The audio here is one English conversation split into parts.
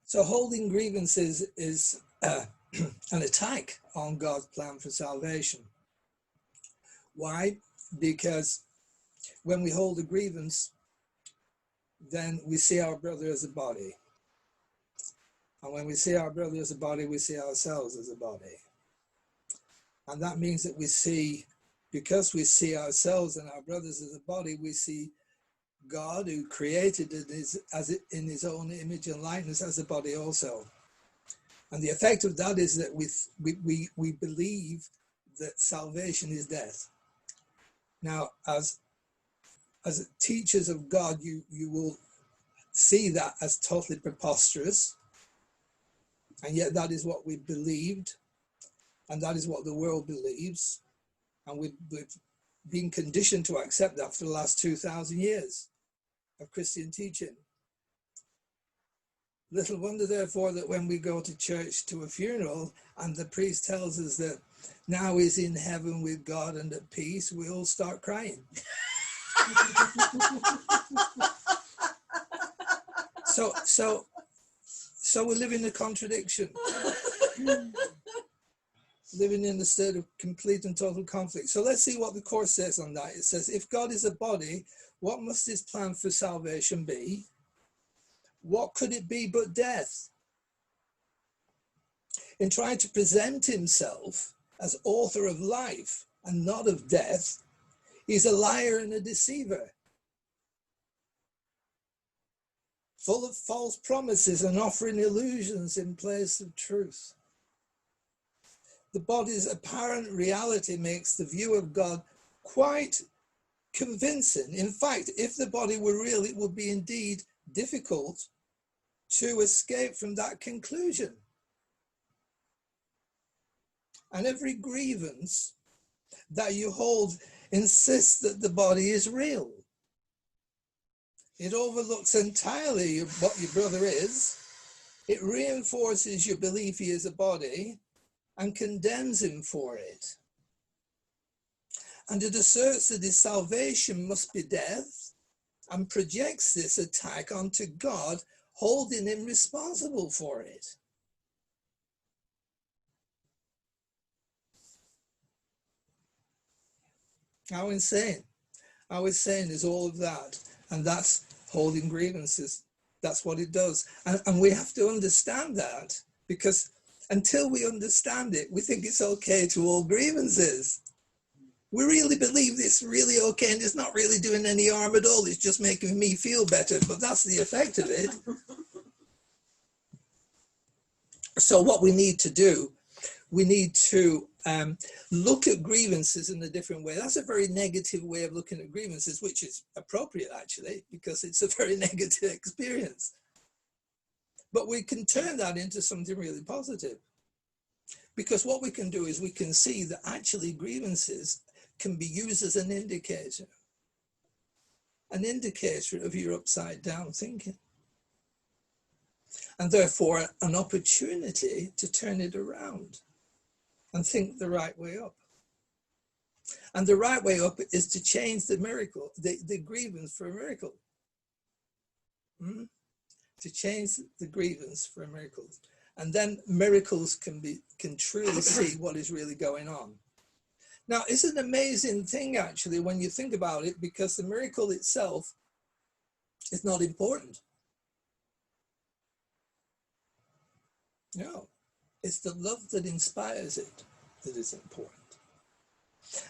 So holding grievances is an attack on God's plan for salvation. Why? Because when we hold a grievance, then we see our brother as a body. And when we see our brother as a body, we see ourselves as a body. And that means that we see, because we see ourselves and our brothers as a body, we see God, who created it in his own image and likeness, as a body also. And the effect of that is that we believe that salvation is death. Now, as teachers of God, you will see that as totally preposterous. And yet that is what we believed. And that is what the world believes. And we've been conditioned to accept that for the last 2,000 years of Christian teaching. Little wonder, therefore, that when we go to church to a funeral and the priest tells us that now he's in heaven with God and at peace, we all start crying. So we live in a contradiction. Living in a state of complete and total conflict. So let's see what the Course says on that. It says, if God is a body, what must his plan for salvation be? What could it be but death? In trying to present himself as author of life and not of death, he's a liar and a deceiver, full of false promises and offering illusions in place of truth. The body's apparent reality makes the view of God quite convincing. In fact, if the body were real, it would be indeed difficult to escape from that conclusion. And every grievance that you hold insists that the body is real. It overlooks entirely what your brother is. It reinforces your belief he is a body and condemns him for it. And it asserts that his salvation must be death and projects this attack onto God, holding him responsible for it. How insane is all of that? And that's holding grievances. That's what it does. And we have to understand that, because until we understand it, we think it's okay to hold grievances. We really believe this really okay, and it's not really doing any harm at all. It's just making me feel better, but that's the effect of it. So what we need to do, we need to look at grievances in a different way. That's a very negative way of looking at grievances, which is appropriate actually, because it's a very negative experience. But we can turn that into something really positive. Because what we can do is we can see that actually grievances can be used as an indicator of your upside down thinking. And therefore an opportunity to turn it around and think the right way up. And the right way up is to change the miracle, the grievance for a miracle. To change the grievance for a miracle. And then miracles can truly see what is really going on. Now, it's an amazing thing, actually, when you think about it, because the miracle itself is not important. No, it's the love that inspires it that is important.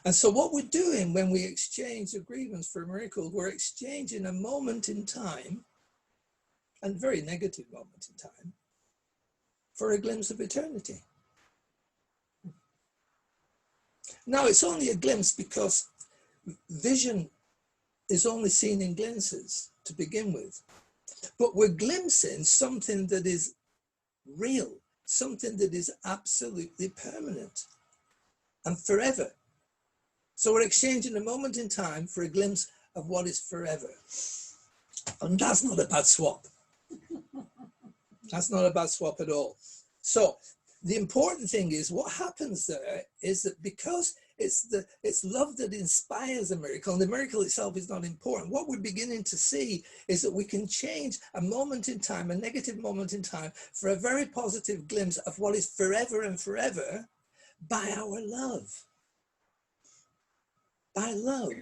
And so what we're doing when we exchange a grievance for a miracle, we're exchanging a moment in time, and a very negative moment in time, for a glimpse of eternity. Now, it's only a glimpse because vision is only seen in glimpses to begin with. But we're glimpsing something that is real, something that is absolutely permanent and forever. So we're exchanging a moment in time for a glimpse of what is forever. And that's not a bad swap. That's not a bad swap at all. So the important thing is what happens there is that because It's love that inspires a miracle, and the miracle itself is not important. What we're beginning to see is that we can change a moment in time, a negative moment in time, for a very positive glimpse of what is forever and forever by our love. By love.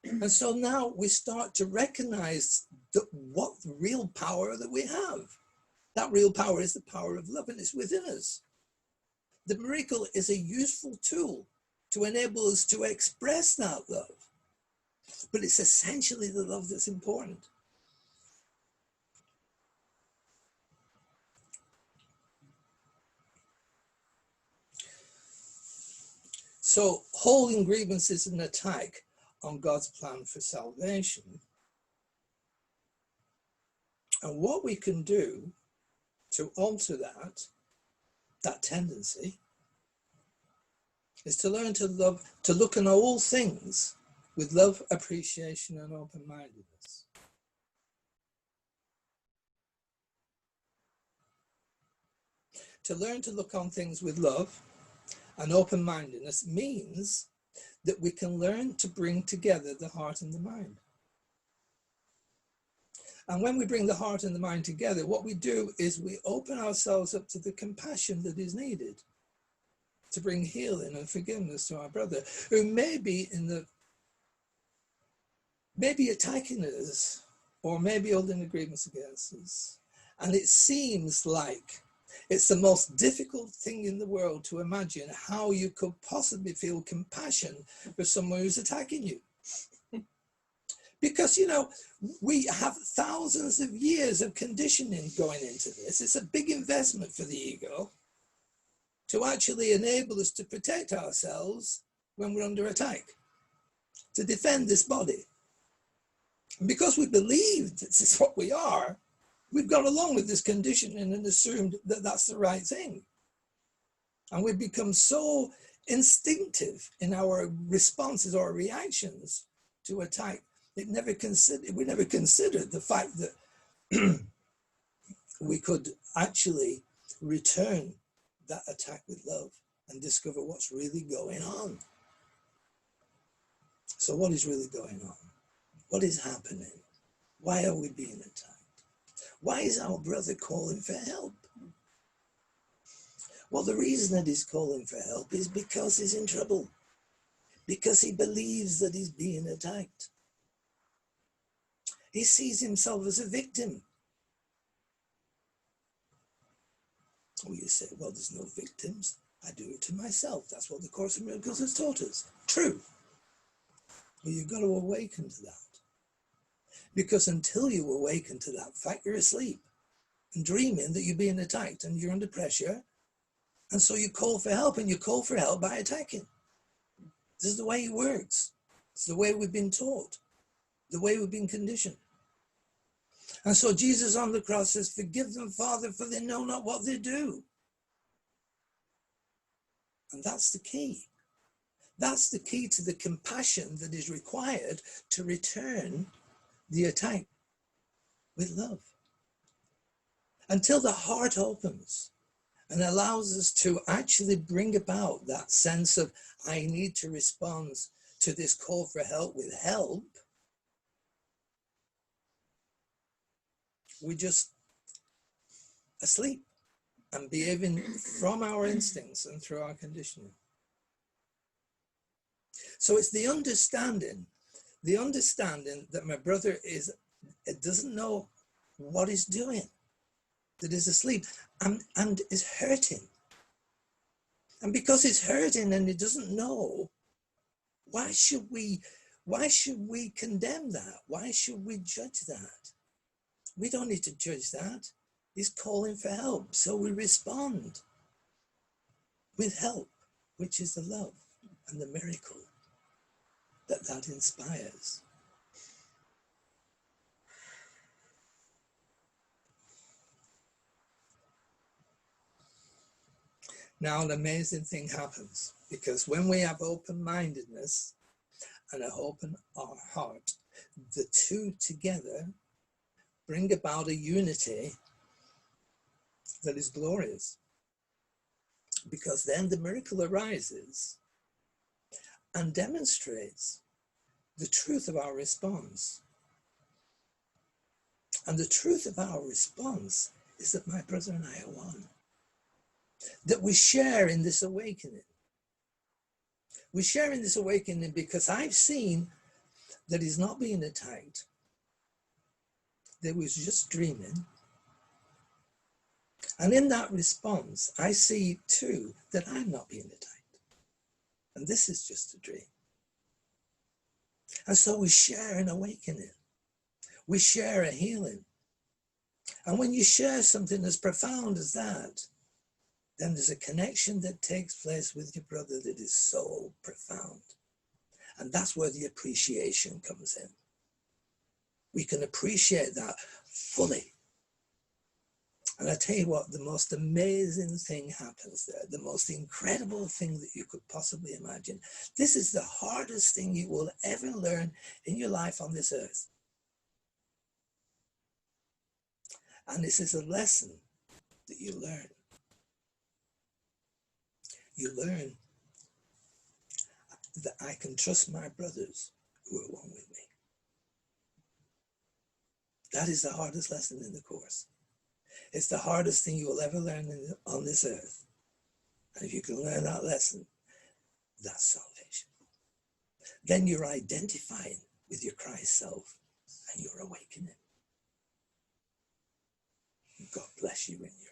And so now we start to recognize what real power that we have. That real power is the power of love, and it's within us. The miracle is a useful tool to enable us to express that love. But it's essentially the love that's important. So holding grievance is an attack on God's plan for salvation. And what we can do to alter that tendency, is to learn to love, to look on all things with love, appreciation, and open-mindedness. To learn to look on things with love and open-mindedness means that we can learn to bring together the heart and the mind. And when we bring the heart and the mind together, what we do is we open ourselves up to the compassion that is needed to bring healing and forgiveness to our brother, who may be attacking us, or maybe holding agreements against us. And it seems like it's the most difficult thing in the world to imagine how you could possibly feel compassion for someone who's attacking you. Because, you know, we have thousands of years of conditioning going into this. It's a big investment for the ego to actually enable us to protect ourselves when we're under attack, to defend this body. And because we believe this is what we are, we've gone along with this conditioning and assumed that that's the right thing. And we've become so instinctive in our responses or reactions to attack. We never considered the fact that we could actually return that attack with love and discover what's really going on. So what is really going on? What is happening? Why are we being attacked? Why is our brother calling for help? Well, the reason that he's calling for help is because he's in trouble, because he believes that he's being attacked. He sees himself as a victim. Oh, you say, well, there's no victims. I do it to myself. That's what the Course in Miracles has taught us. True. But you've got to awaken to that. Because until you awaken to that fact, you're asleep and dreaming that you're being attacked and you're under pressure. And so you call for help, and you call for help by attacking. This is the way it works. It's the way we've been taught, the way we've been conditioned. And so Jesus on the cross says, forgive them, Father, for they know not what they do. And that's the key. That's the key to the compassion that is required to return the attack with love. Until the heart opens and allows us to actually bring about that sense of, I need to respond to this call for help with help, we're just asleep and behaving from our instincts and through our conditioning. So it's the understanding that my brother doesn't know what he's doing, that is asleep and is hurting. And because he's hurting and he doesn't know, why should we condemn that? Why should we judge that? We don't need to judge that. He's calling for help. So we respond with help, which is the love and the miracle that inspires. Now an amazing thing happens, because when we have open-mindedness and an open heart, the two together bring about a unity that is glorious. Because then the miracle arises and demonstrates the truth of our response. And the truth of our response is that my brother and I are one. That we share in this awakening. We share in this awakening because I've seen that he's not being attacked. That he was just dreaming. And in that response, I see too that I'm not being attacked. And this is just a dream. And so we share an awakening. We share a healing. And when you share something as profound as that, then there's a connection that takes place with your brother that is so profound. And that's where the appreciation comes in. We can appreciate that fully. And I tell you what, the most amazing thing happens there, the most incredible thing that you could possibly imagine. This is the hardest thing you will ever learn in your life on this earth. And this is a lesson that you learn. You learn that I can trust my brothers who are one with me. That is the hardest lesson in the course. It's the hardest thing you will ever learn on this earth. And if you can learn that lesson, that's salvation. Then you're identifying with your Christ self and you're awakening. God bless you in you.